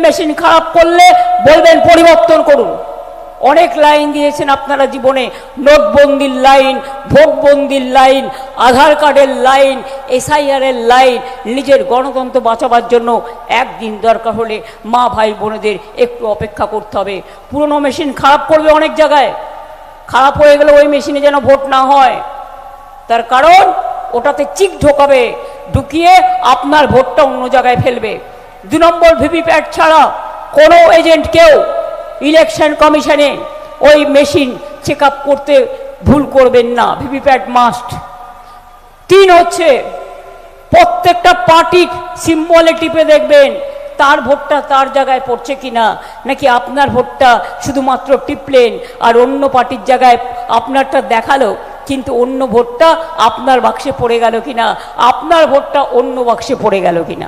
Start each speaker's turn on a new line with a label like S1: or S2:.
S1: Machine খারাপ করলে বলবেন পরিবর্তন করুন। অনেক লাইন দিয়েছেন আপনারা জীবনে, নোটবন্দির লাইন, ভোটবন্দির লাইন, আধার কার্ডের লাইন, SIR এর লাইন। নিজের গণতন্ত্র বাঁচাবার জন্য একদিন দরকার হলে মা ভাই বোনেদের একটু অপেক্ষা করতে হবে। পুরনো মেশিন খারাপ করবে অনেক জায়গায়, খারাপ হয়ে গেলে ওই মেশিনে যেন ভোট না হয়, তার কারণ ওটাতে চিক ঢোকাবে, ঢুকিয়ে আপনার ভোটটা অন্য জায়গায় ফেলবে। 2 নম্বর, ভিভিপ্যাট ছাড়া কোনো এজেন্ট কেউ ইলেকশন কমিশনে ওই মেশিন চেক আপ করতে ভুল করবেন না, ভিভিপ্যাট মাস্ট। 3 হচ্ছে, প্রত্যেকটা পার্টির সিম্বলে টিপে দেখবেন তার ভোটটা তার জায়গায় পড়ছে কিনা, নাকি আপনার ভোটটা শুধুমাত্র টিপলেন আর অন্য পার্টির জায়গায় আপনারটা দেখালো কিন্তু অন্য ভোটটা আপনার বাক্সে পড়ে গেল কিনা, আপনার ভোটটা অন্য বাক্সে পড়ে গেল কিনা।